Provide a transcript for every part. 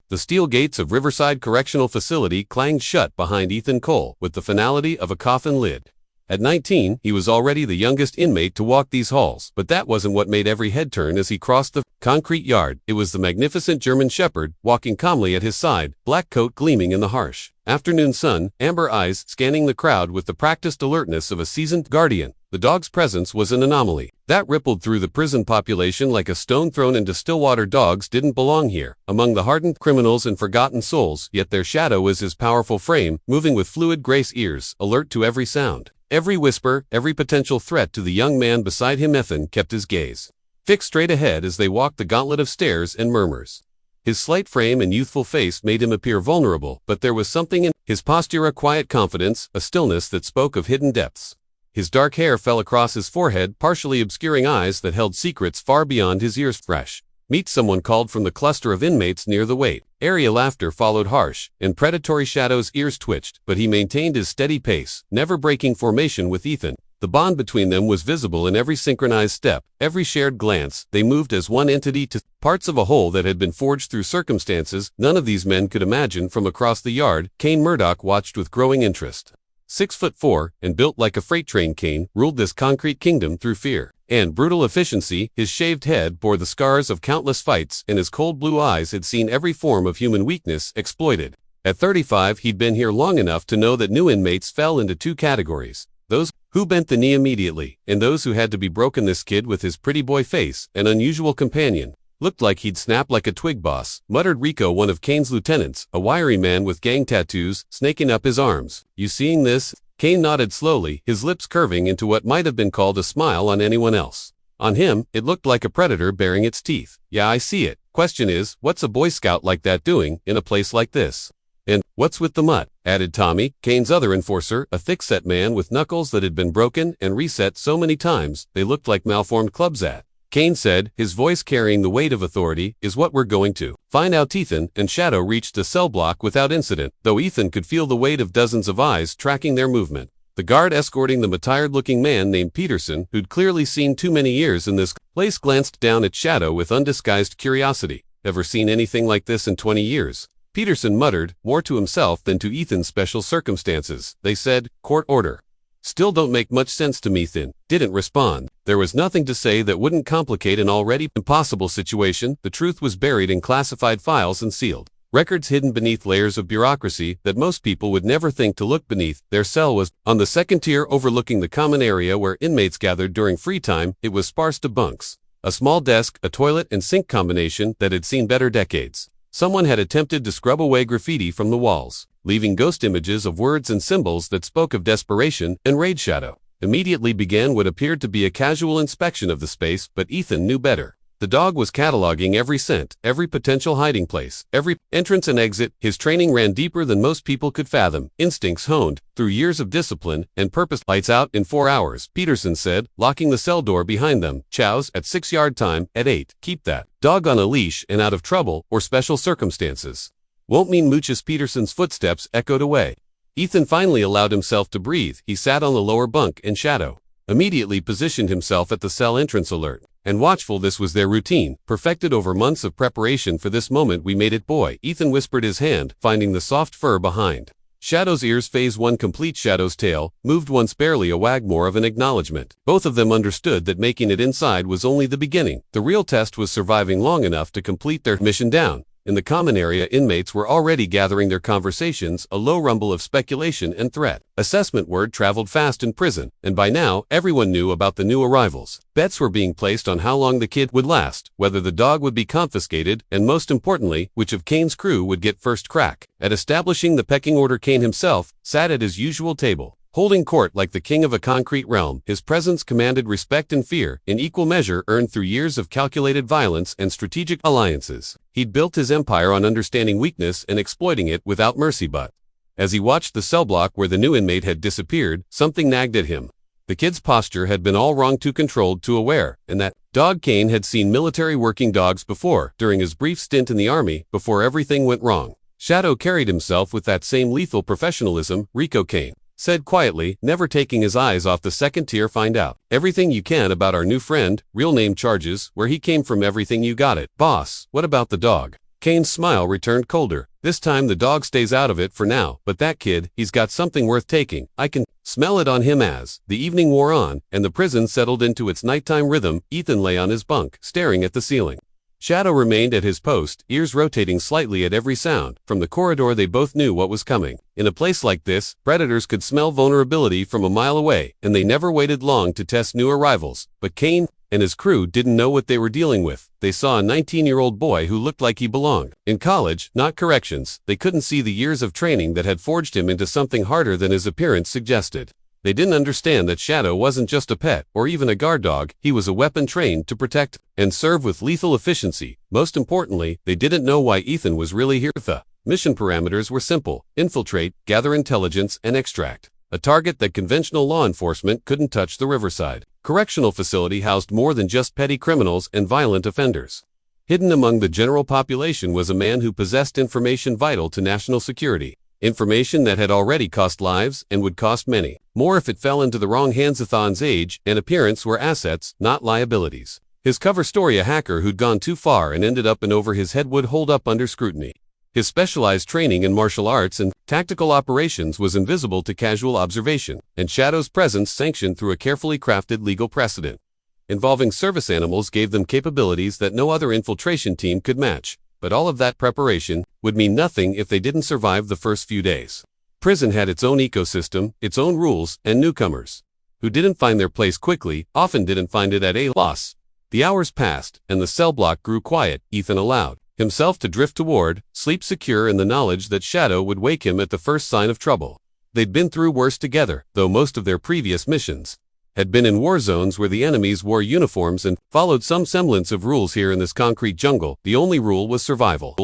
The steel gates of Riverside Correctional Facility clanged shut behind Ethan Cole with the finality of a coffin lid. At 19, he was already the youngest inmate to walk these halls, but that wasn't what made every head turn as he crossed the concrete yard. It was the magnificent German Shepherd, walking calmly at his side, black coat gleaming in the harsh afternoon sun, amber eyes scanning the crowd with the practiced alertness of a seasoned guardian. The dog's presence was an anomaly that rippled through the prison population like a stone thrown into still water. Dogs didn't belong here, among the hardened criminals and forgotten souls, yet their shadow was his powerful frame, moving with fluid grace, ears alert to every sound. Every whisper, every potential threat to the young man beside him. Ethan kept his gaze fixed straight ahead as they walked the gauntlet of stairs and murmurs. His slight frame and youthful face made him appear vulnerable, but there was something in his posture, a quiet confidence, a stillness that spoke of hidden depths. His dark hair fell across his forehead, partially obscuring eyes that held secrets far beyond his ears. Fresh meat, someone called from the cluster of inmates near the wait area. Laughter followed harsh and predatory shadows. Ears twitched, but he maintained his steady pace, never breaking formation with Ethan. The bond between them was visible in every synchronized step, every shared glance. They moved as one entity, to parts of a whole that had been forged through circumstances none of these men could imagine. From across the yard, Kane Murdoch watched with growing interest. 6'4" and built like a freight train, Kane ruled this concrete kingdom through fear and brutal efficiency. His shaved head bore the scars of countless fights, and his cold blue eyes had seen every form of human weakness exploited. At 35, he'd been here long enough to know that new inmates fell into two categories: those who bent the knee immediately, and those who had to be broken. This kid with his pretty boy face, an unusual companion, looked like he'd snap like a twig. Boss, muttered Rico, one of Kane's lieutenants, a wiry man with gang tattoos snaking up his arms. You seeing this? Kane nodded slowly, his lips curving into what might have been called a smile. On anyone else. On him, it looked like a predator baring its teeth. Yeah, I see it. Question is, what's a Boy Scout like that doing in a place like this? And what's with the mutt? Added Tommy, Kane's other enforcer, a thick-set man with knuckles that had been broken and reset so many times they looked like malformed clubs. Kane said, his voice carrying the weight of authority, is what we're going to find out. Ethan and Shadow reached the cell block without incident, though Ethan could feel the weight of dozens of eyes tracking their movement. The guard escorting them, a tired-looking man named Peterson, who'd clearly seen too many years in this place, glanced down at Shadow with undisguised curiosity. Ever seen anything like this in 20 years? Peterson muttered, more to himself than to Ethan. Special circumstances, they said. Court order. Still don't make much sense to me. Ethan didn't respond. There was nothing to say that wouldn't complicate an already impossible situation. The truth was buried in classified files and sealed records hidden beneath layers of bureaucracy that most people would never think to look beneath. Their cell was on the second tier, overlooking the common area where inmates gathered during free time. It was sparse to bunks, a small desk, a toilet and sink combination that had seen better decades. Someone had attempted to scrub away graffiti from the walls, leaving ghost images of words and symbols that spoke of desperation and rage. Shadow immediately began what appeared to be a casual inspection of the space, but Ethan knew better. The dog was cataloging every scent, every potential hiding place, every entrance and exit. His training ran deeper than most people could fathom, instincts honed through years of discipline and purpose. Lights out in 4 hours, Peterson said, locking the cell door behind them. Chows at 6-yard time at 8. Keep that dog on a leash and out of trouble or special circumstances. Won't mean mooches. Peterson's footsteps echoed away. Ethan finally allowed himself to breathe. He sat on the lower bunk, and Shadow immediately positioned himself at the cell entrance, alert and watchful. This was their routine, perfected over months of preparation for this moment. We made it, boy. Ethan whispered, his hand finding the soft fur behind Shadow's ears. Phase 1 complete. Shadow's tail moved once, barely a wag, more of an acknowledgement. Both of them understood that making it inside was only the beginning. The real test was surviving long enough to complete their mission. Down in the common area, inmates were already gathering their conversations, a low rumble of speculation and threat assessment. Word traveled fast in prison, and by now, everyone knew about the new arrivals. Bets were being placed on how long the kid would last, whether the dog would be confiscated, and most importantly, which of Kane's crew would get first crack at establishing the pecking order. Kane himself sat at his usual table, holding court like the king of a concrete realm. His presence commanded respect and fear, in equal measure earned through years of calculated violence and strategic alliances. He'd built his empire on understanding weakness and exploiting it without mercy. But as he watched the cell block where the new inmate had disappeared, something nagged at him. The kid's posture had been all wrong, too controlled, too aware, and that dog. Kane had seen military working dogs before, during his brief stint in the army, before everything went wrong. Shadow carried himself with that same lethal professionalism. Rico, Kane said quietly, never taking his eyes off the second tier. Find out everything you can about our new friend, real name, charges, where he came from, everything. You got it, boss. What about the dog? Kane's smile returned colder. This time the dog stays out of it for now, but that kid, he's got something worth taking. I can smell it on him. As the evening wore on, and the prison settled into its nighttime rhythm, Ethan lay on his bunk, staring at the ceiling. Shadow remained at his post, ears rotating slightly at every sound. From the corridor they both knew what was coming. In a place like this, predators could smell vulnerability from a mile away, and they never waited long to test new arrivals. But Kane and his crew didn't know what they were dealing with. They saw a 19-year-old boy who looked like he belonged. In college, not corrections, they couldn't see the years of training that had forged him into something harder than his appearance suggested. They didn't understand that Shadow wasn't just a pet or even a guard dog. He was a weapon trained to protect and serve with lethal efficiency. Most importantly, they didn't know why Ethan was really here. The mission parameters were simple: infiltrate, gather intelligence, and extract. A target that conventional law enforcement couldn't touch. The Riverside Correctional Facility housed more than just petty criminals and violent offenders. Hidden among the general population was a man who possessed information vital to national security. Information that had already cost lives and would cost many more if it fell into the wrong hands. Ethan's age and appearance were assets, not liabilities. His cover story: a hacker who'd gone too far and ended up in over his head, would hold up under scrutiny. His specialized training in martial arts and tactical operations was invisible to casual observation, and Shadow's presence sanctioned through a carefully crafted legal precedent. Involving service animals gave them capabilities that no other infiltration team could match. But all of that preparation would mean nothing if they didn't survive the first few days. Prison had its own ecosystem, its own rules, and newcomers who didn't find their place quickly often didn't find it at a loss. The hours passed, and the cell block grew quiet. Ethan allowed himself to drift toward sleep, secure in the knowledge that Shadow would wake him at the first sign of trouble. They'd been through worse together, though most of their previous missions had been in war zones where the enemies wore uniforms and followed some semblance of rules. Here in this concrete jungle, the only rule was survival.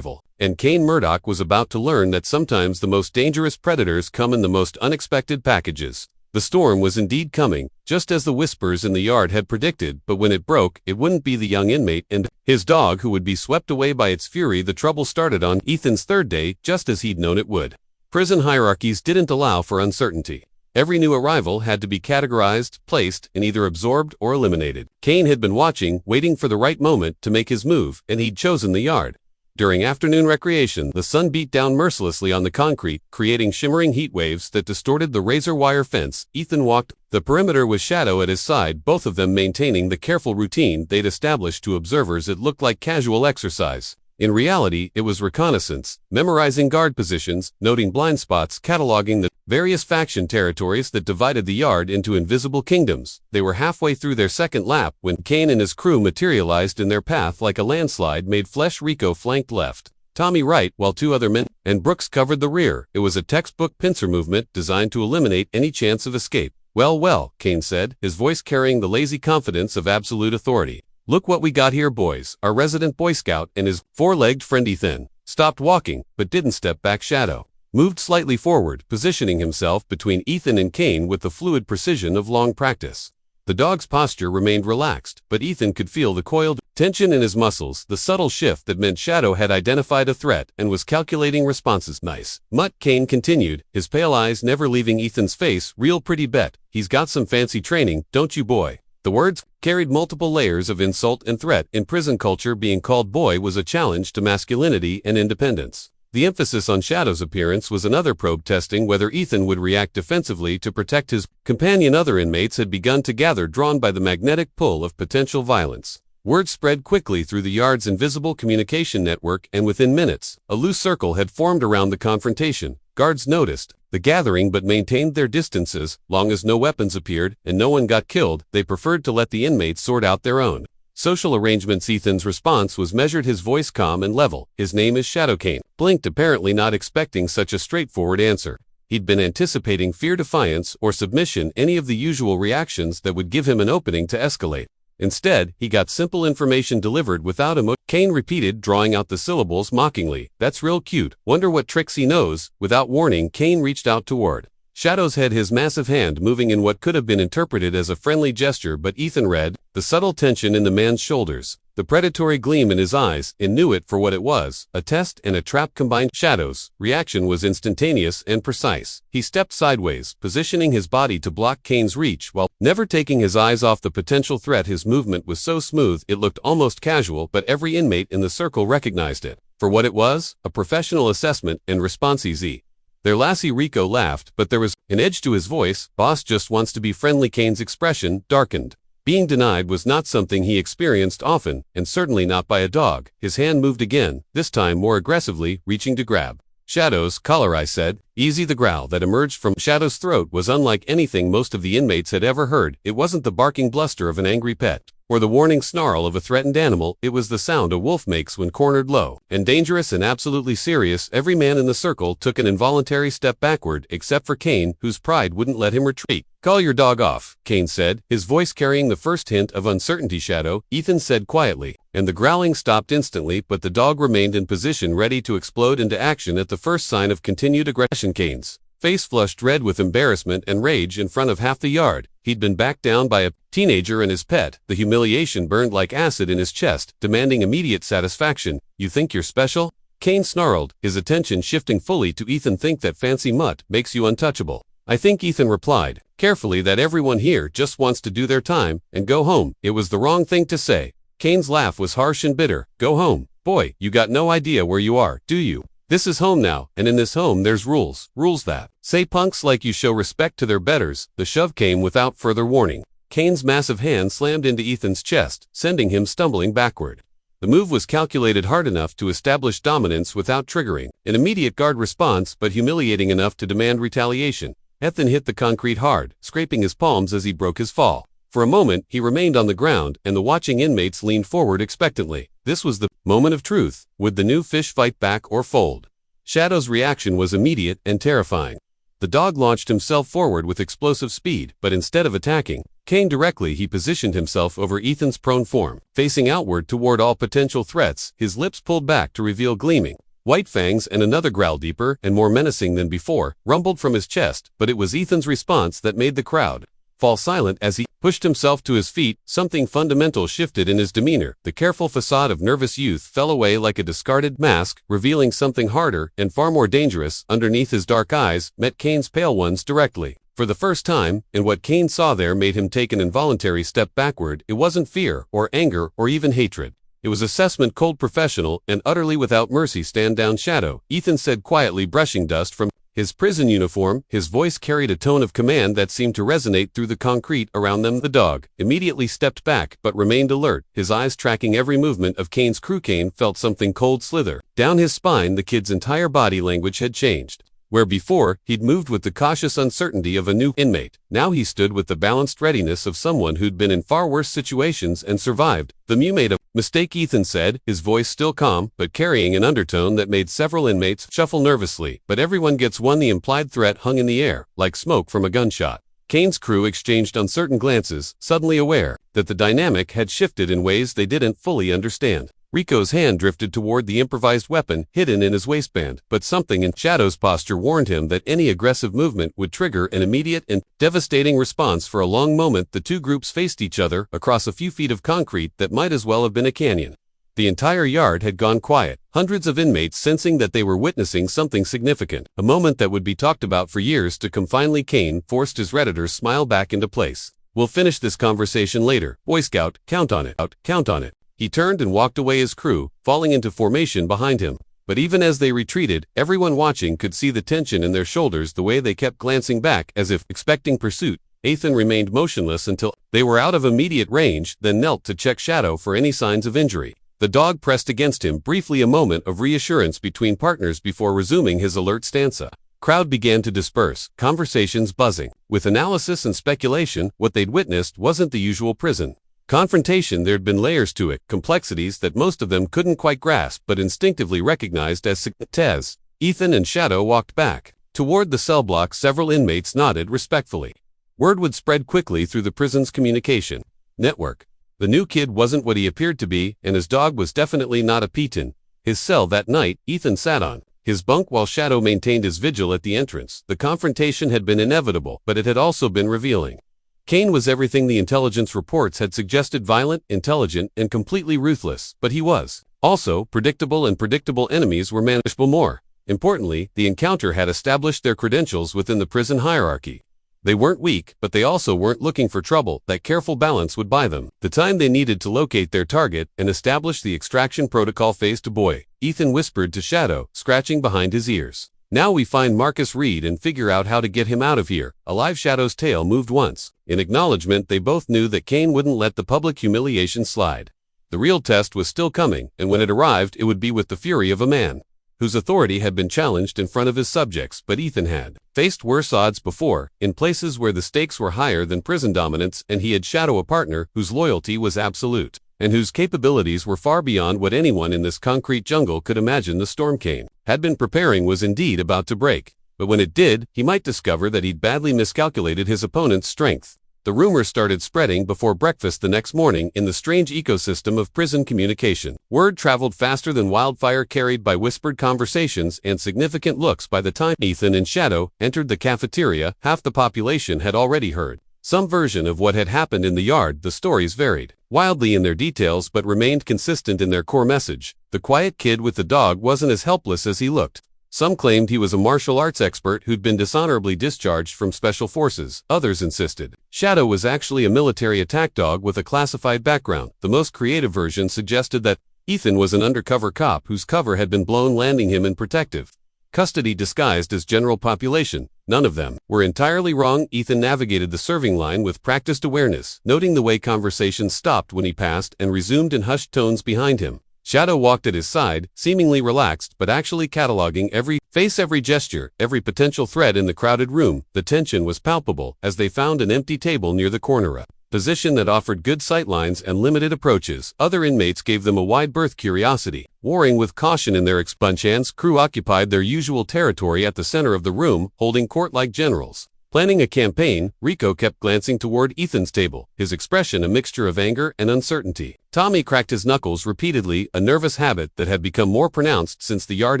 And Kane Murdoch was about to learn that sometimes the most dangerous predators come in the most unexpected packages. The storm was indeed coming, just as the whispers in the yard had predicted, but when it broke, it wouldn't be the young inmate and his dog who would be swept away by its fury. The trouble started on Ethan's third day, just as he'd known it would. Prison hierarchies didn't allow for uncertainty. Every new arrival had to be categorized, placed, and either absorbed or eliminated. Kane had been watching, waiting for the right moment to make his move, and he'd chosen the yard. During afternoon recreation, the sun beat down mercilessly on the concrete, creating shimmering heat waves that distorted the razor wire fence. Ethan walked the perimeter with Shadow at his side, both of them maintaining the careful routine they'd established. To observers it looked like casual exercise. In reality, it was reconnaissance, memorizing guard positions, noting blind spots, cataloging the various faction territories that divided the yard into invisible kingdoms. They were halfway through their second lap when Kane and his crew materialized in their path like a landslide made. Flesh Rico flanked left, Tommy right, while two other men and Brooks covered the rear. It was a textbook pincer movement designed to eliminate any chance of escape. Well, Kane said, his voice carrying the lazy confidence of absolute authority. Look what we got here, boys. Our resident Boy Scout and his four-legged friend Ethan stopped walking, but didn't step back. Shadow moved slightly forward, positioning himself between Ethan and Kane with the fluid precision of long practice. The dog's posture remained relaxed, but Ethan could feel the coiled tension in his muscles, the subtle shift that meant Shadow had identified a threat and was calculating responses. Nice mutt, Kane continued, his pale eyes never leaving Ethan's face. Real pretty bet. He's got some fancy training, don't you, boy? The words carried multiple layers of insult and threat. In prison culture, being called boy was a challenge to masculinity and independence. The emphasis on Shadow's appearance was another probe, testing whether Ethan would react defensively to protect his companion. Other inmates had begun to gather, drawn by the magnetic pull of potential violence. Word spread quickly through the yard's invisible communication network, and within minutes, a loose circle had formed around the confrontation. Guards noticed the gathering but maintained their distances. Long as no weapons appeared and no one got killed, they preferred to let the inmates sort out their own social arrangements. Ethan's response was measured, his voice calm and level. His name is Shadow. Kane blinked, apparently not expecting such a straightforward answer. He'd been anticipating fear, defiance, or submission, any of the usual reactions that would give him an opening to escalate. Instead, he got simple information delivered without emotion. Kane repeated, drawing out the syllables mockingly. That's real cute. Wonder what tricks he knows. Without warning, Kane reached out toward Shadows had his massive hand moving in what could have been interpreted as a friendly gesture, but Ethan read the subtle tension in the man's shoulders, the predatory gleam in his eyes, and knew it for what it was, a test and a trap combined. Shadow's reaction was instantaneous and precise. He stepped sideways, positioning his body to block Kane's reach while never taking his eyes off the potential threat. His movement was so smooth it looked almost casual, but every inmate in the circle recognized it for what it was, a professional assessment and response. Easy. Their lassie Rico laughed, but there was an edge to his voice. Boss just wants to be friendly. Kane's expression darkened. Being denied was not something he experienced often, and certainly not by a dog. His hand moved again, this time more aggressively, reaching to grab Shadow's collar. I said. Easy. The growl that emerged from Shadow's throat was unlike anything most of the inmates had ever heard. It wasn't the barking bluster of an angry pet, or the warning snarl of a threatened animal. It was the sound a wolf makes when cornered. Low and dangerous and absolutely serious. Every man in the circle took an involuntary step backward, except for Kane, whose pride wouldn't let him retreat. Call your dog off, Kane said, his voice carrying the first hint of uncertainty. Shadow, Ethan said quietly, and the growling stopped instantly, but the dog remained in position, ready to explode into action at the first sign of continued aggression. Kane's face flushed red with embarrassment and rage in front of half the yard. He'd been backed down by a teenager and his pet. The humiliation burned like acid in his chest, demanding immediate satisfaction. You think you're special? Kane snarled, his attention shifting fully to Ethan. Think that fancy mutt makes you untouchable? I think, Ethan replied carefully, that everyone here just wants to do their time and go home. It was the wrong thing to say. Kane's laugh was harsh and bitter. Go home? Boy, you got no idea where you are, do you? This is home now, and in this home there's rules. Rules that say punks like you show respect to their betters. The shove came without further warning. Kane's massive hand slammed into Ethan's chest, sending him stumbling backward. The move was calculated hard enough to establish dominance without triggering an immediate guard response, but humiliating enough to demand retaliation. Ethan hit the concrete hard, scraping his palms as he broke his fall. For a moment, he remained on the ground, and the watching inmates leaned forward expectantly. This was the moment of truth. Would the new fish fight back or fold? Shadow's reaction was immediate and terrifying. The dog launched himself forward with explosive speed, but instead of attacking Kane directly, he positioned himself over Ethan's prone form, facing outward toward all potential threats, his lips pulled back to reveal gleaming white fangs, and another growl, deeper and more menacing than before, rumbled from his chest. But it was Ethan's response that made the crowd fall silent as he pushed himself to his feet. Something fundamental shifted in his demeanor. The careful facade of nervous youth fell away like a discarded mask, revealing something harder and far more dangerous. Underneath his dark eyes met Kane's pale ones directly. For the first time, and what Kane saw there made him take an involuntary step backward. It wasn't fear or anger or even hatred. It was assessment, cold, professional, and utterly without mercy. Stand down, Shadow, Ethan said quietly, brushing dust from his prison uniform. His voice carried a tone of command that seemed to resonate through the concrete around them. The dog immediately stepped back, but remained alert, his eyes tracking every movement of Kane's crew. Kane felt something cold slither down his spine. The kid's entire body language had changed. Where before, he'd moved with the cautious uncertainty of a new inmate, now he stood with the balanced readiness of someone who'd been in far worse situations and survived. You made a mistake, Ethan said, his voice still calm, but carrying an undertone that made several inmates shuffle nervously. But everyone gets one. The implied threat hung in the air, like smoke from a gunshot. Kane's crew exchanged uncertain glances, suddenly aware that the dynamic had shifted in ways they didn't fully understand. Rico's hand drifted toward the improvised weapon hidden in his waistband, but something in Shadow's posture warned him that any aggressive movement would trigger an immediate and devastating response. For a long moment, the two groups faced each other across a few feet of concrete that might as well have been a canyon. The entire yard had gone quiet, hundreds of inmates sensing that they were witnessing something significant, a moment that would be talked about for years to come. Finally, Kane forced his Redditor's smile back into place. We'll finish this conversation later, Boy Scout, count on it, count on it. He turned and walked away, his crew falling into formation behind him. But even as they retreated, everyone watching could see the tension in their shoulders, the way they kept glancing back as if expecting pursuit. Ethan remained motionless until they were out of immediate range, then knelt to check Shadow for any signs of injury. The dog pressed against him briefly, a moment of reassurance between partners before resuming his alert stance. Crowd began to disperse, conversations buzzing with analysis and speculation. What they'd witnessed wasn't the usual prison confrontation. There'd been layers to it, complexities that most of them couldn't quite grasp but instinctively recognized as significant. Ethan and Shadow walked back toward the cell block. Several inmates nodded respectfully. Word would spread quickly through the prison's communication network. The new kid wasn't what he appeared to be, and his dog was definitely not a Piton. His cell that night, Ethan sat on his bunk while Shadow maintained his vigil at the entrance. The confrontation had been inevitable, but it had also been revealing. Kane was everything the intelligence reports had suggested: violent, intelligent, and completely ruthless, but he was also predictable, and predictable enemies were manageable. More importantly, the encounter had established their credentials within the prison hierarchy. They weren't weak, but they also weren't looking for trouble. That careful balance would buy them the time they needed to locate their target and establish the extraction protocol. Phase 2. Boy, Ethan whispered to Shadow, scratching behind his ears. Now we find Marcus Reed and figure out how to get him out of here. Alive. Shadow's tail moved once. In acknowledgement, they both knew that Kane wouldn't let the public humiliation slide. The real test was still coming, and when it arrived, it would be with the fury of a man whose authority had been challenged in front of his subjects. But Ethan had faced worse odds before, in places where the stakes were higher than prison dominance, and he had Shadow, a partner whose loyalty was absolute, and whose capabilities were far beyond what anyone in this concrete jungle could imagine. The storm Kane had been preparing was indeed about to break, but when it did, he might discover that he'd badly miscalculated his opponent's strength. The rumors started spreading before breakfast the next morning in the strange ecosystem of prison communication. Word traveled faster than wildfire, carried by whispered conversations and significant looks. By the time Ethan and Shadow entered the cafeteria, half the population had already heard some version of what had happened in the yard. The stories varied wildly in their details but remained consistent in their core message. The quiet kid with the dog wasn't as helpless as he looked. Some claimed he was a martial arts expert who'd been dishonorably discharged from special forces. Others insisted Shadow was actually a military attack dog with a classified background. The most creative version suggested that Ethan was an undercover cop whose cover had been blown, landing him in protective custody disguised as general population. None of them were entirely wrong. Ethan navigated the serving line with practiced awareness, noting the way conversations stopped when he passed and resumed in hushed tones behind him. Shadow walked at his side, seemingly relaxed but actually cataloging every face, every gesture, every potential threat in the crowded room. The tension was palpable as they found an empty table near the corner, a position that offered good sightlines and limited approaches. Other inmates gave them a wide berth. Curiosity warring with caution in their expansion's crew occupied their usual territory at the center of the room, holding court like generals planning a campaign. Rico kept glancing toward Ethan's table, his expression a mixture of anger and uncertainty. Tommy cracked his knuckles repeatedly, a nervous habit that had become more pronounced since the yard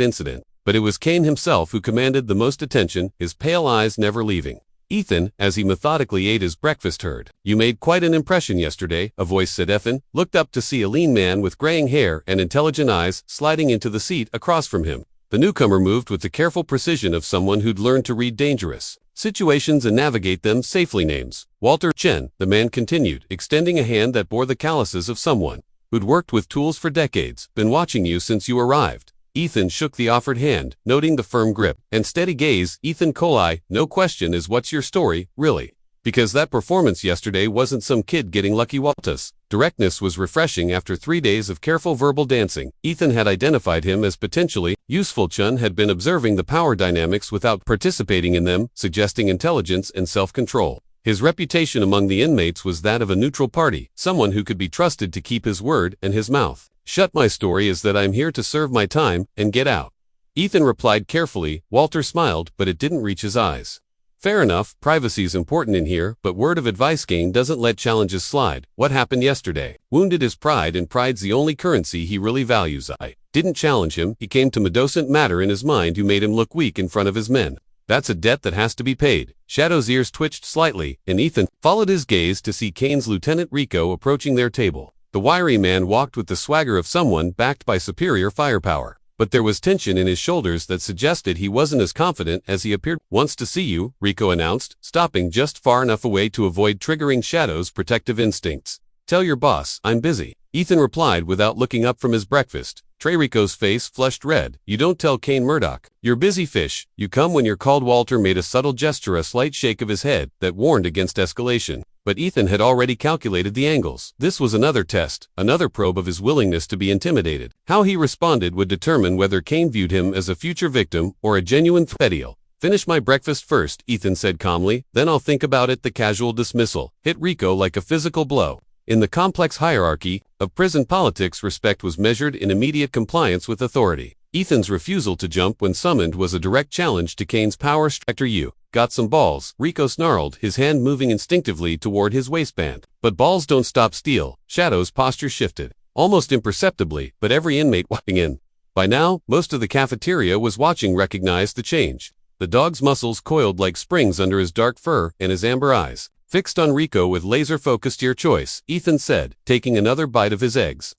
incident. But it was Kane himself who commanded the most attention, his pale eyes never leaving Ethan as he methodically ate his breakfast. Heard, "You made quite an impression yesterday," a voice said. Ethan looked up to see a lean man with graying hair and intelligent eyes sliding into the seat across from him. The newcomer moved with the careful precision of someone who'd learned to read dangerous situations and navigate them safely. "Name's Walter Chen," the man continued, extending a hand that bore the calluses of someone who'd worked with tools for decades. "Been watching you since you arrived." Ethan shook the offered hand, noting the firm grip and steady gaze. "Ethan Coli, no question is what's your story, really? Because that performance yesterday wasn't some kid getting lucky." Walter's directness was refreshing after 3 days of careful verbal dancing. Ethan had identified him as potentially useful. Chun had been observing the power dynamics without participating in them, suggesting intelligence and self-control. His reputation among the inmates was that of a neutral party, someone who could be trusted to keep his word and his mouth shut. "My story is that I'm here to serve my time and get out," Ethan replied carefully. Walter smiled, but it didn't reach his eyes. "Fair enough, privacy's important in here, but word of advice: Kane doesn't let challenges slide. What happened yesterday wounded his pride, and pride's the only currency he really values. I didn't challenge him. He came to me. Docent matter in his mind who made him look weak in front of his men. That's a debt that has to be paid." Shadow's ears twitched slightly, and Ethan followed his gaze to see Kane's Lieutenant Rico approaching their table. The wiry man walked with the swagger of someone backed by superior firepower, but there was tension in his shoulders that suggested he wasn't as confident as he appeared. "Wants to see you," Rico announced, stopping just far enough away to avoid triggering Shadow's protective instincts. "Tell your boss I'm busy," Ethan replied without looking up from his breakfast. Rico's face flushed red. "You don't tell Kane Murdoch. You're busy, fish. You come when you're called." Walter made a subtle gesture, a slight shake of his head that warned against escalation. But Ethan had already calculated the angles. This was another test, another probe of his willingness to be intimidated. How he responded would determine whether Kane viewed him as a future victim or a genuine threat. "Finish my breakfast first," Ethan said calmly, "then I'll think about it." The casual dismissal hit Rico like a physical blow. In the complex hierarchy of prison politics, respect was measured in immediate compliance with authority. Ethan's refusal to jump when summoned was a direct challenge to Kane's power structure. "You got some balls," Rico snarled, his hand moving instinctively toward his waistband. "But balls don't stop steel." Shadow's posture shifted, almost imperceptibly, but every inmate walking in By now, most of the cafeteria was watching recognized the change. The dog's muscles coiled like springs under his dark fur, and his amber eyes fixed on Rico with laser-focused "Your choice," Ethan said, taking another bite of his eggs.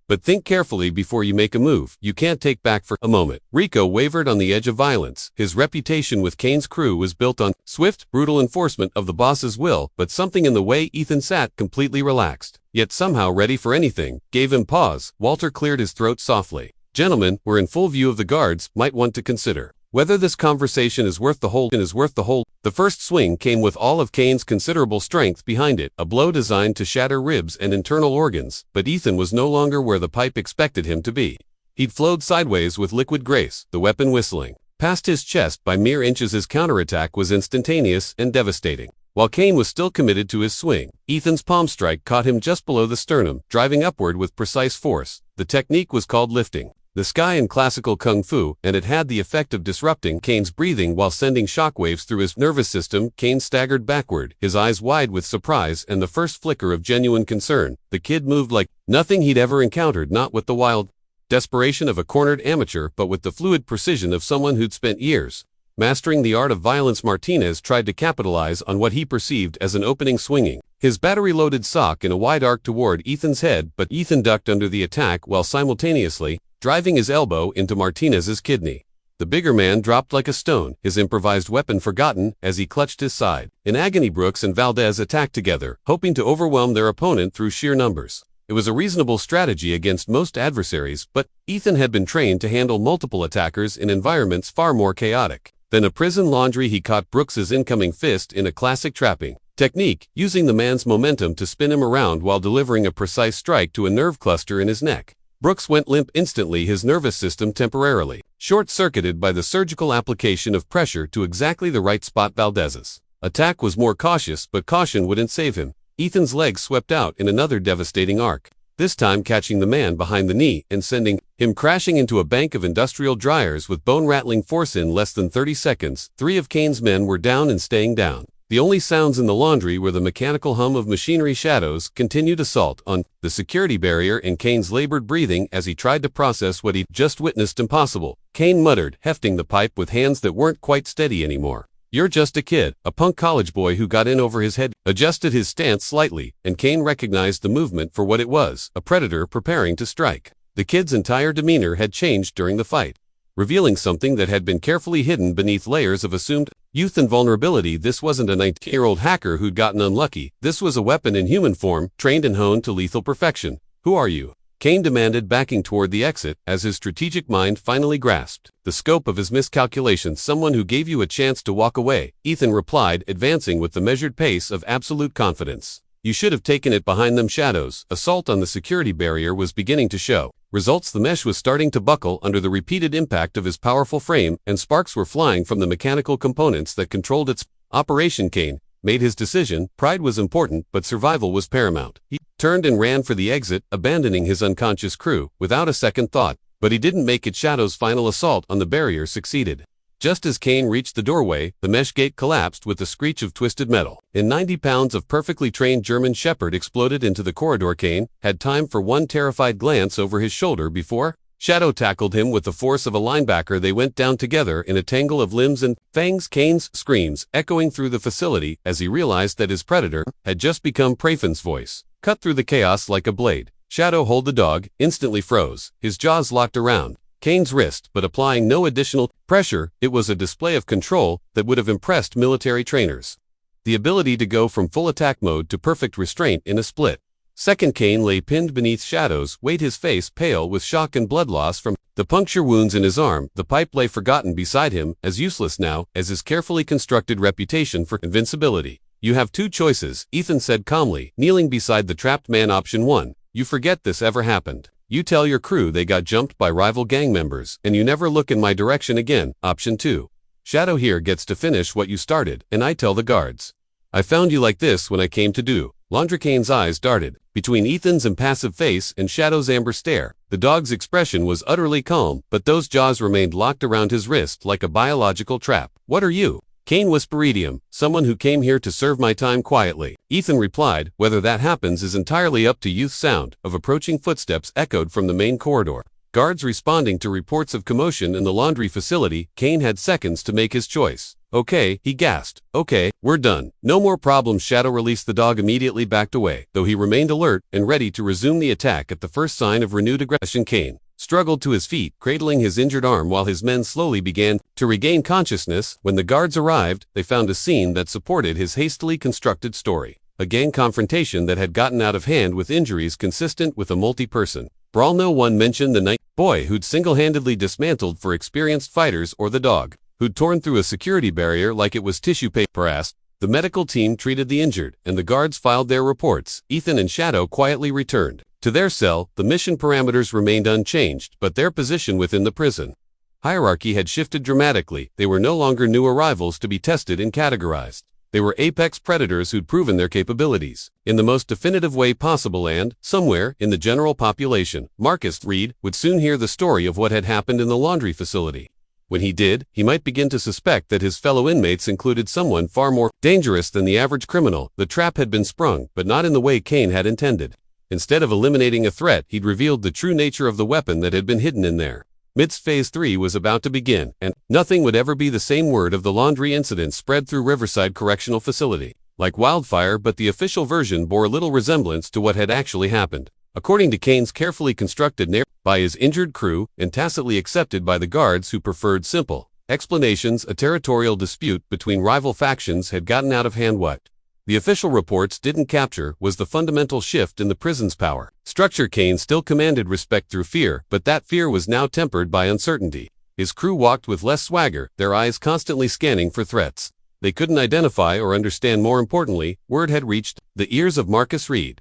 "But think carefully before you make a move you can't take back for a moment." Rico wavered on the edge of violence. His reputation with Kane's crew was built on swift, brutal enforcement of the boss's will, but something in the way Ethan sat, completely relaxed, yet somehow ready for anything, gave him pause. Walter cleared his throat softly. "Gentlemen, we're in full view of the guards, might want to consider whether this conversation is worth the hold. The first swing came with all of Kane's considerable strength behind it, a blow designed to shatter ribs and internal organs, but Ethan was no longer where the pipe expected him to be. He'd flowed sideways with liquid grace, the weapon whistling past his chest by mere inches. His counterattack was instantaneous and devastating. While Kane was still committed to his swing, Ethan's palm strike caught him just below the sternum, driving upward with precise force. The technique was called lifting the sky in classical kung fu, and it had the effect of disrupting Kane's breathing while sending shockwaves through his nervous system. Kane staggered backward, his eyes wide with surprise and the first flicker of genuine concern. The kid moved like nothing he'd ever encountered, not with the wild desperation of a cornered amateur, but with the fluid precision of someone who'd spent years mastering the art of violence. Martinez tried to capitalize on what he perceived as an opening, swinging his battery-loaded sock in a wide arc toward Ethan's head, but Ethan ducked under the attack while simultaneously driving his elbow into Martinez's kidney. The bigger man dropped like a stone, his improvised weapon forgotten as he clutched his side. In agony, Brooks and Valdez attacked together, hoping to overwhelm their opponent through sheer numbers. It was a reasonable strategy against most adversaries, but Ethan had been trained to handle multiple attackers in environments far more chaotic than a prison laundry. He caught Brooks's incoming fist in a classic trapping technique, using the man's momentum to spin him around while delivering a precise strike to a nerve cluster in his neck. Brooks went limp instantly, his nervous system temporarily short-circuited by the surgical application of pressure to exactly the right spot. Valdez's attack was more cautious, but caution wouldn't save him. Ethan's legs swept out in another devastating arc, this time catching the man behind the knee and sending him crashing into a bank of industrial dryers with bone-rattling force. In less than 30 seconds, 3 of Kane's men were down and staying down. The only sounds in the laundry were the mechanical hum of machinery. Shadows continued assault on the security barrier and Kane's labored breathing as he tried to process what he'd just witnessed. "Impossible," Kane muttered, hefting the pipe with hands that weren't quite steady anymore. "You're just a kid, a punk college boy who got in over his head." Adjusted his stance slightly, and Kane recognized the movement for what it was, a predator preparing to strike. The kid's entire demeanor had changed during the fight, revealing something that had been carefully hidden beneath layers of assumed youth and vulnerability. This wasn't a 19-year-old hacker who'd gotten unlucky. This was a weapon in human form, trained and honed to lethal perfection. "Who are you?" Kane demanded, backing toward the exit as his strategic mind finally grasped the scope of his miscalculations. "Someone who gave you a chance to walk away," Ethan replied, advancing with the measured pace of absolute confidence. "You should have taken it behind them." Shadows. Assault on the security barrier was beginning to show results. The mesh was starting to buckle under the repeated impact of his powerful frame, and sparks were flying from the mechanical components that controlled its operation. Kane made his decision. Pride was important, but survival was paramount. He turned and ran for the exit, abandoning his unconscious crew without a second thought. But he didn't make it. Shadow's final assault on the barrier succeeded. Just as Kane reached the doorway, the mesh gate collapsed with the screech of twisted metal, and 90 pounds of perfectly trained German Shepherd exploded into the corridor. Kane had time for one terrified glance over his shoulder before Shadow tackled him with the force of a linebacker. They went down together in a tangle of limbs and fangs, Kane's screams echoing through the facility as he realized that his predator had just become Prafin's voice, cut through the chaos like a blade. Shadow, hold the dog, instantly froze, his jaws locked around Kane's wrist, but applying no additional pressure. It was a display of control that would have impressed military trainers. The ability to go from full attack mode to perfect restraint in a split second. Kane lay pinned beneath Shadow's weight, his face pale with shock and blood loss from the puncture wounds in his arm. The pipe lay forgotten beside him, as useless now as his carefully constructed reputation for invincibility. "You have 2 choices," Ethan said calmly, kneeling beside the trapped man. "Option 1, you forget this ever happened. You tell your crew they got jumped by rival gang members, and you never look in my direction again. Option 2, Shadow here gets to finish what you started, and I tell the guards I found you like this when I came to do." Laundry. Kane's eyes darted between Ethan's impassive face and Shadow's amber stare. The dog's expression was utterly calm, but those jaws remained locked around his wrist like a biological trap. "What are you?" Kane whispered. "Someone who came here to serve my time quietly," Ethan replied. "Whether that happens is entirely up to you." Sound of approaching footsteps echoed from the main corridor. guards responding to reports of commotion in the laundry facility. Kane had seconds to make his choice. "Okay," he gasped. "Okay, we're done. No more problems." Shadow released the dog, immediately backed away, though he remained alert and ready to resume the attack at the first sign of renewed aggression. Kane struggled to his feet, cradling his injured arm while his men slowly began to regain consciousness. When the guards arrived, they found a scene that supported his hastily constructed story. A gang confrontation that had gotten out of hand with injuries consistent with a multi-person brawl. No one mentioned the night boy who'd single-handedly dismantled for experienced fighters, or the dog who'd torn through a security barrier like it was tissue paper. The medical team treated the injured, and the guards filed their reports. Ethan and Shadow quietly returned to their cell. The mission parameters remained unchanged, but their position within the prison hierarchy had shifted dramatically. They were no longer new arrivals to be tested and categorized. They were apex predators who'd proven their capabilities in the most definitive way possible, and, somewhere in the general population, Marcus Reed would soon hear the story of what had happened in the laundry facility. When he did, he might begin to suspect that his fellow inmates included someone far more dangerous than the average criminal. The trap had been sprung, but not in the way Kane had intended. Instead of eliminating a threat, he'd revealed the true nature of the weapon that had been hidden in there. Midst Phase 3 was about to begin, and nothing would ever be the same. Word of the laundry incident spread through Riverside Correctional Facility like wildfire, but the official version bore little resemblance to what had actually happened. According to Kane's carefully constructed narrative by his injured crew and tacitly accepted by the guards who preferred simple explanations, a territorial dispute between rival factions had gotten out of hand. What the official reports didn't capture was the fundamental shift in the prison's power structure. Kane still commanded respect through fear, but that fear was now tempered by uncertainty. His crew walked with less swagger, their eyes constantly scanning for threats they couldn't identify or understand. More importantly, word had reached the ears of Marcus Reed.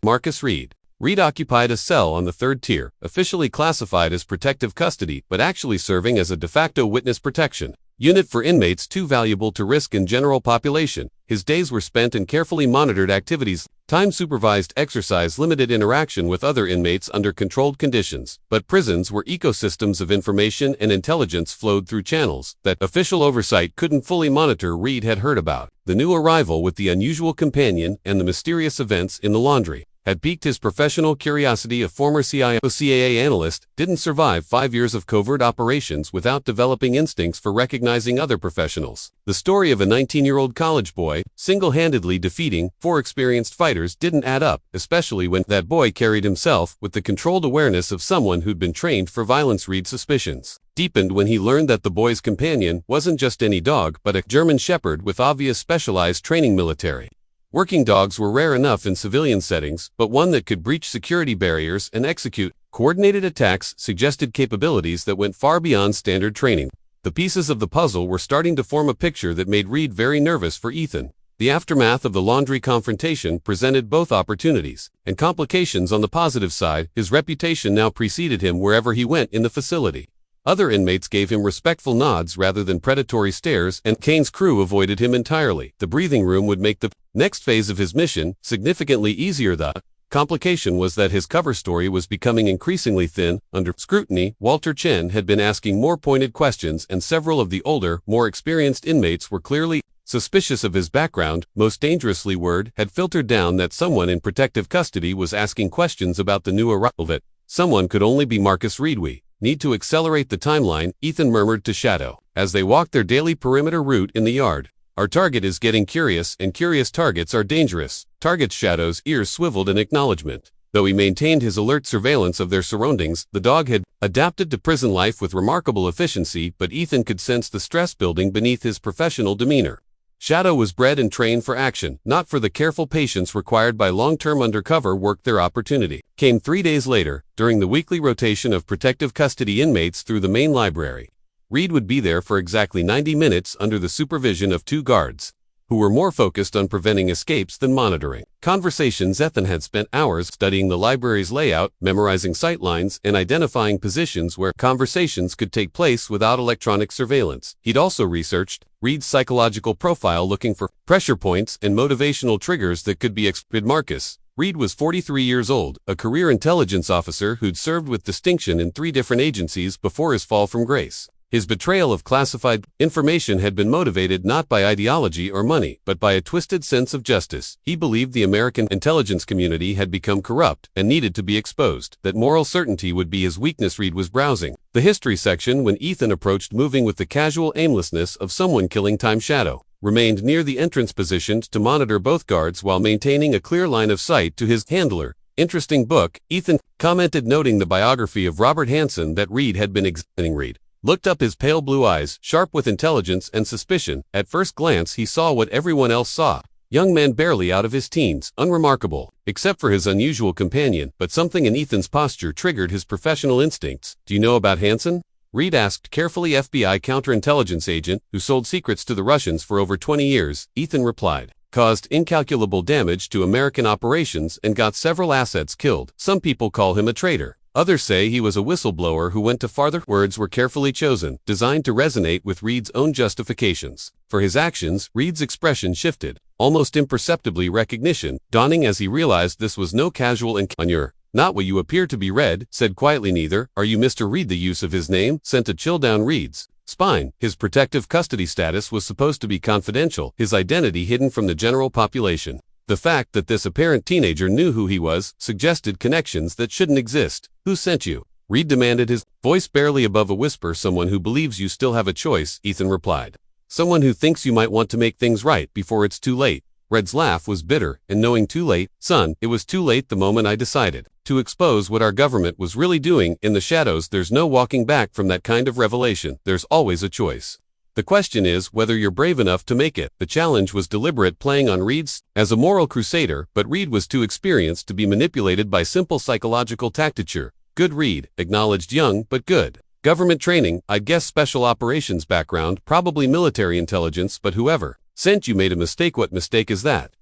Reed occupied a cell on the third tier, officially classified as protective custody, but actually serving as a de facto witness protection unit for inmates too valuable to risk in general population. His days were spent in carefully monitored activities, time-supervised exercise, limited interaction with other inmates under controlled conditions. But prisons were ecosystems of information, and intelligence flowed through channels that official oversight couldn't fully monitor. Reed had heard about the new arrival with the unusual companion and the mysterious events in the laundry had piqued his professional curiosity. A former CIA analyst didn't survive 5 years of covert operations without developing instincts for recognizing other professionals. The story of a 19-year-old college boy single-handedly defeating 4 experienced fighters didn't add up, especially when that boy carried himself with the controlled awareness of someone who'd been trained for violence. Reed's suspicions deepened when he learned that the boy's companion wasn't just any dog, but a German shepherd with obvious specialized training. Military working dogs were rare enough in civilian settings, but one that could breach security barriers and execute coordinated attacks suggested capabilities that went far beyond standard training. The pieces of the puzzle were starting to form a picture that made Reed very nervous for Ethan. The aftermath of the laundry confrontation presented both opportunities and complications. On the positive side, his reputation now preceded him wherever he went in the facility. Other inmates gave him respectful nods rather than predatory stares, and Kane's crew avoided him entirely. The breathing room would make the next phase of his mission significantly easier. The complication was that his cover story was becoming increasingly thin. Under scrutiny, Walter Chen had been asking more pointed questions, and several of the older, more experienced inmates were clearly suspicious of his background. Most dangerously, word had filtered down that someone in protective custody was asking questions about the new arrival. That someone could only be Marcus Reed. We need to accelerate the timeline, Ethan murmured to Shadow as they walked their daily perimeter route in the yard. Our target is getting curious, and curious targets are dangerous targets. Shadow's ears swiveled in acknowledgement. Though he maintained his alert surveillance of their surroundings, the dog had adapted to prison life with remarkable efficiency, but Ethan could sense the stress building beneath his professional demeanor. Shadow was bred and trained for action, not for the careful patience required by long-term undercover work. Their opportunity came 3 days later, during the weekly rotation of protective custody inmates through the main library. Reed would be there for exactly 90 minutes under the supervision of 2 guards, who were more focused on preventing escapes than monitoring conversations. Ethan had spent hours studying the library's layout, memorizing sightlines, and identifying positions where conversations could take place without electronic surveillance. He'd also researched Reed's psychological profile, looking for pressure points and motivational triggers that could be exploited. Marcus Reed was 43 years old, a career intelligence officer who'd served with distinction in 3 different agencies before his fall from grace. His betrayal of classified information had been motivated not by ideology or money, but by a twisted sense of justice. He believed the American intelligence community had become corrupt and needed to be exposed, that moral certainty would be his weakness. Reed was browsing the history section when Ethan approached, moving with the casual aimlessness of someone killing time. Shadow remained near the entrance, positioned to monitor both guards while maintaining a clear line of sight to his handler. Interesting book, Ethan commented, noting the biography of Robert Hansen that Reed had been examining. Reed looked up, his pale blue eyes sharp with intelligence and suspicion. At first glance he saw what everyone else saw. Young man barely out of his teens, unremarkable, except for his unusual companion, but something in Ethan's posture triggered his professional instincts. Do you know about Hansen? Reed asked carefully. FBI counterintelligence agent who sold secrets to the Russians for over 20 years, Ethan replied. Caused incalculable damage to American operations and got several assets killed. Some people call him a traitor. Others say he was a whistleblower who went to farther. Words were carefully chosen, designed to resonate with Reed's own justifications for his actions. Reed's expression shifted, almost imperceptibly, recognition dawning as he realized this was no casual encounter. Not what you appear to be. Red said quietly. Neither are you, Mr. Reed. The use of his name sent a chill down Reed's spine. His protective custody status was supposed to be confidential, his identity hidden from the general population. The fact that this apparent teenager knew who he was suggested connections that shouldn't exist. Who sent you? Reed demanded, his voice barely above a whisper. Someone who believes you still have a choice, Ethan replied. Someone who thinks you might want to make things right before it's too late. Red's laugh was bitter, and knowing too late, son, it was too late the moment I decided to expose what our government was really doing in the shadows. There's no walking back from that kind of revelation. There's always a choice. The question is whether you're brave enough to make it. The challenge was deliberate, playing on Reed's as a moral crusader, but Reed was too experienced to be manipulated by simple psychological tactiture. Good, Reed acknowledged. Young, but good. Government training, I'd guess special operations background, probably military intelligence, but whoever sent you made a mistake. What mistake is that?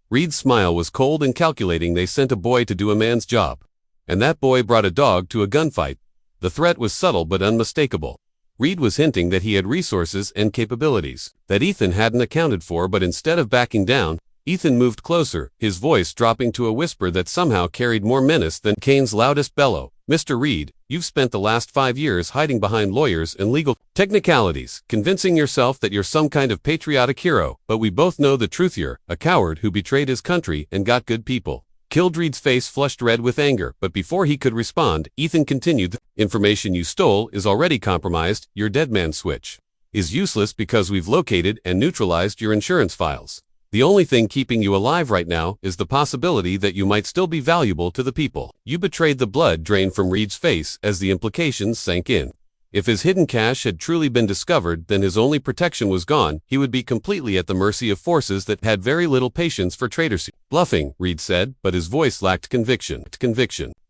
Reed's smile was cold and calculating. They sent a boy to do a man's job. And that boy brought a dog to a gunfight. The threat was subtle but unmistakable. Reed was hinting that he had resources and capabilities that Ethan hadn't accounted for, but instead of backing down, Ethan moved closer, his voice dropping to a whisper that somehow carried more menace than Kane's loudest bellow. Mr. Reed, you've spent the last 5 years hiding behind lawyers and legal technicalities, convincing yourself that you're some kind of patriotic hero, but we both know the truth. You're a coward who betrayed his country and got good people killed. Reed's face flushed red with anger, but before he could respond, Ethan continued, the information you stole is already compromised. Your dead man switch is useless because we've located and neutralized your insurance files. The only thing keeping you alive right now is the possibility that you might still be valuable to the people you betrayed. The blood drained from Reed's face as the implications sank in. If his hidden cache had truly been discovered, then his only protection was gone. He would be completely at the mercy of forces that had very little patience for traitors. Bluffing, Reed said, but his voice lacked conviction.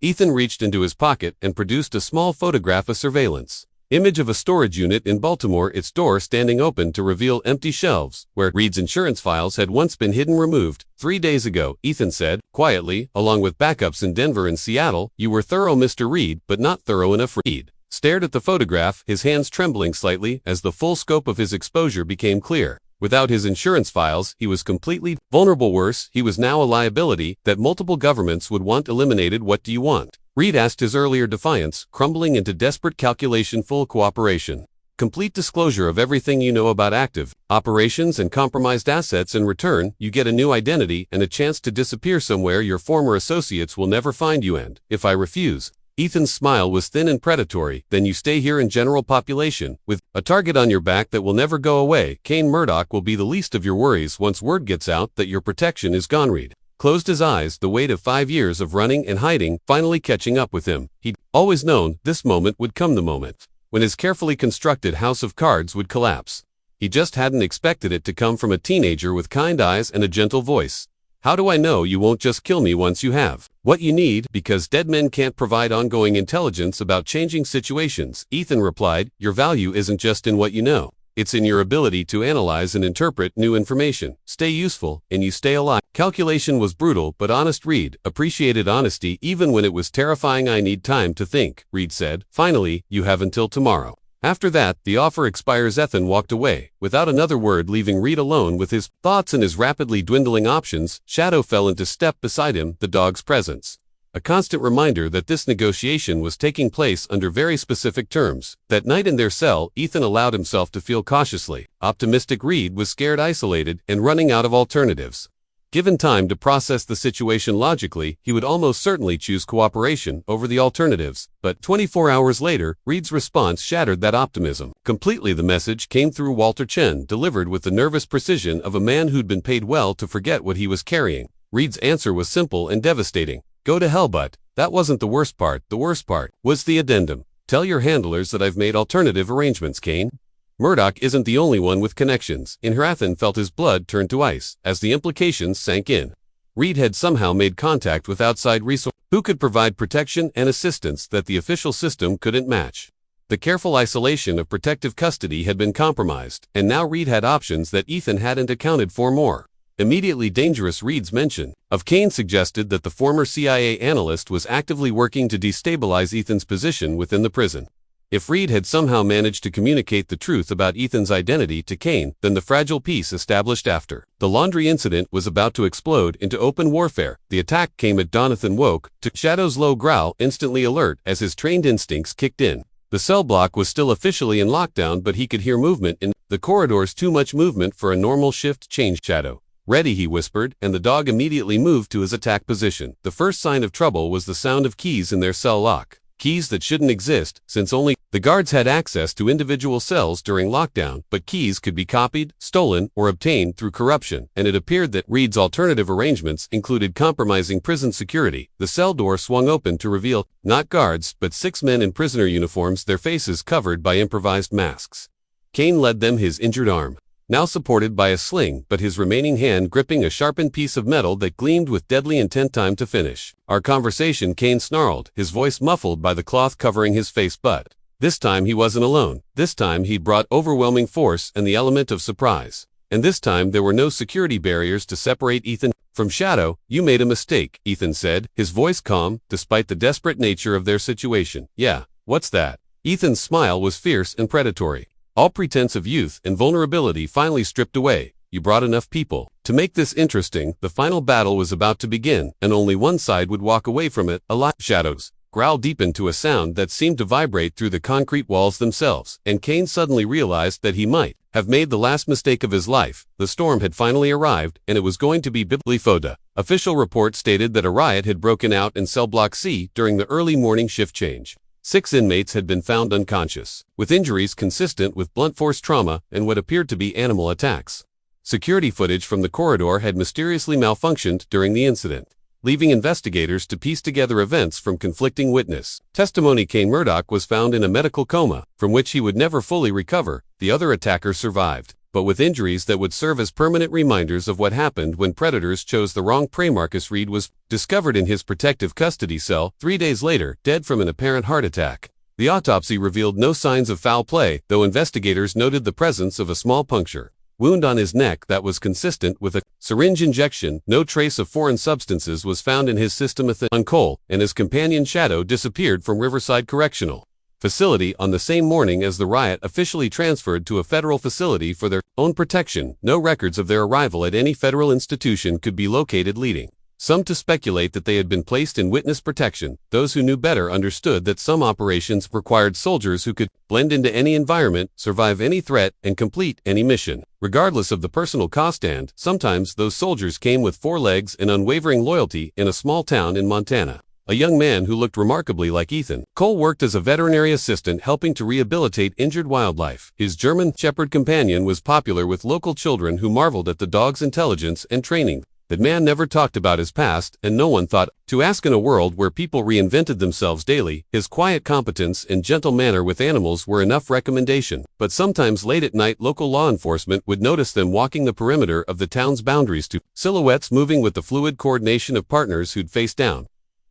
Ethan reached into his pocket and produced a small photograph, a surveillance image of a storage unit in Baltimore, its door standing open to reveal empty shelves, where Reed's insurance files had once been hidden. Removed 3 days ago, Ethan said, quietly, along with backups in Denver and Seattle. You were thorough, Mr. Reed, but not thorough enough. Reed stared at the photograph, his hands trembling slightly as the full scope of his exposure became clear. Without his insurance files, he was completely vulnerable. Worse, he was now a liability that multiple governments would want eliminated. What do you want? Reed asked, his earlier defiance crumbling into desperate calculation. Full cooperation. Complete disclosure of everything you know about active operations and compromised assets. In return, you get a new identity and a chance to disappear somewhere your former associates will never find you. And if I refuse? Ethan's smile was thin and predatory. Then you stay here in general population, with a target on your back that will never go away. Kane Murdoch will be the least of your worries once word gets out that your protection is gone. Reed closed his eyes, the weight of 5 years of running and hiding finally catching up with him. He'd always known this moment would come, the moment when his carefully constructed house of cards would collapse. He just hadn't expected it to come from a teenager with kind eyes and a gentle voice. How do I know you won't just kill me once you have what you need? Because dead men can't provide ongoing intelligence about changing situations, Ethan replied. Your value isn't just in what you know. It's in your ability to analyze and interpret new information. Stay useful, and you stay alive. Calculation was brutal but honest. Reed appreciated honesty even when it was terrifying. I need time to think, Reed said. Finally, you have until tomorrow. After that, the offer expires. Ethan walked away, without another word, leaving Reed alone with his thoughts and his rapidly dwindling options. Shadow fell into step beside him, the dog's presence A constant reminder that this negotiation was taking place under very specific terms. That night in their cell, Ethan allowed himself to feel cautiously optimistic. Reed was scared, isolated, and running out of alternatives. Given time to process the situation logically, he would almost certainly choose cooperation over the alternatives. But 24 hours later, Reed's response shattered that optimism. Completely, the message came through Walter Chen, delivered with the nervous precision of a man who'd been paid well to forget what he was carrying. Reed's answer was simple and devastating. Go to hell, but that wasn't the worst part. The worst part was the addendum. Tell your handlers that I've made alternative arrangements, Kane. Murdoch isn't the only one with connections. Ethan felt his blood turn to ice as the implications sank in. Reed had somehow made contact with outside resources who could provide protection and assistance that the official system couldn't match. The careful isolation of protective custody had been compromised, and now Reed had options that Ethan hadn't accounted for. More immediately dangerous, Reed's mention of Kane suggested that the former CIA analyst was actively working to destabilize Ethan's position within the prison. If Reed had somehow managed to communicate the truth about Ethan's identity to Kane, then the fragile peace established after the laundry incident was about to explode into open warfare. The attack came at dawn. Ethan woke to Shadow's low growl, instantly alert as his trained instincts kicked in. The cell block was still officially in lockdown, but he could hear movement in the corridors. Too much movement for a normal shift change. Shadow. Ready, he whispered, and the dog immediately moved to his attack position. The first sign of trouble was the sound of keys in their cell lock. Keys that shouldn't exist, since only the guards had access to individual cells during lockdown, but keys could be copied, stolen, or obtained through corruption, and it appeared that Reed's alternative arrangements included compromising prison security. The cell door swung open to reveal, not guards, but 6 men in prisoner uniforms, their faces covered by improvised masks. Kane led them, his injured arm now supported by a sling, but his remaining hand gripping a sharpened piece of metal that gleamed with deadly intent. Time to finish our conversation, Kane snarled, his voice muffled by the cloth covering his face. But this time he wasn't alone. This time he'd brought overwhelming force and the element of surprise. And this time there were no security barriers to separate Ethan from Shadow. You made a mistake, Ethan said, his voice calm, despite the desperate nature of their situation. Yeah, what's that? Ethan's smile was fierce and predatory. All pretense of youth and vulnerability finally stripped away. You brought enough people to make this interesting. The final battle was about to begin, and only one side would walk away from it alive. Shadow's growl deepened to a sound that seemed to vibrate through the concrete walls themselves, and Kane suddenly realized that he might have made the last mistake of his life. The storm had finally arrived, and it was going to be biblically foda. Official report stated that a riot had broken out in cell block C during the early morning shift change. 6 inmates had been found unconscious, with injuries consistent with blunt force trauma and what appeared to be animal attacks. Security footage from the corridor had mysteriously malfunctioned during the incident, leaving investigators to piece together events from conflicting witness testimony. Kane Murdoch was found in a medical coma, from which he would never fully recover. The other attacker survived, but with injuries that would serve as permanent reminders of what happened when predators chose the wrong prey. Marcus Reed was discovered in his protective custody cell 3 days later, dead from an apparent heart attack. The autopsy revealed no signs of foul play, though investigators noted the presence of a small puncture wound on his neck that was consistent with a syringe injection. No trace of foreign substances was found in his system. Ethan Cole and his companion Shadow disappeared from Riverside Correctional Facility on the same morning as the riot, officially transferred to a federal facility for their own protection. No records of their arrival at any federal institution could be located, leading some to speculate that they had been placed in witness protection. Those who knew better understood that some operations required soldiers who could blend into any environment, survive any threat, and complete any mission, regardless of the personal cost. And sometimes those soldiers came with 4 legs and unwavering loyalty. In a small town in Montana, a young man who looked remarkably like Ethan Cole worked as a veterinary assistant, helping to rehabilitate injured wildlife. His German Shepherd companion was popular with local children who marveled at the dog's intelligence and training. That man never talked about his past, and no one thought to ask. In a world where people reinvented themselves daily, his quiet competence and gentle manner with animals were enough recommendation. But sometimes late at night, local law enforcement would notice them walking the perimeter of the town's boundaries, to silhouettes moving with the fluid coordination of partners who'd faced down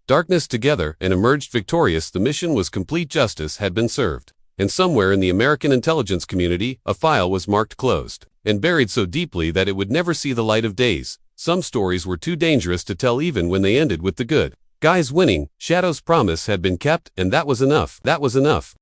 darkness together and emerged victorious. The mission was complete. Justice had been served. And somewhere in the American intelligence community, a file was marked closed and buried so deeply that it would never see the light of days. Some stories were too dangerous to tell, even when they ended with the good guys winning. Shadow's promise had been kept, and that was enough. That was enough.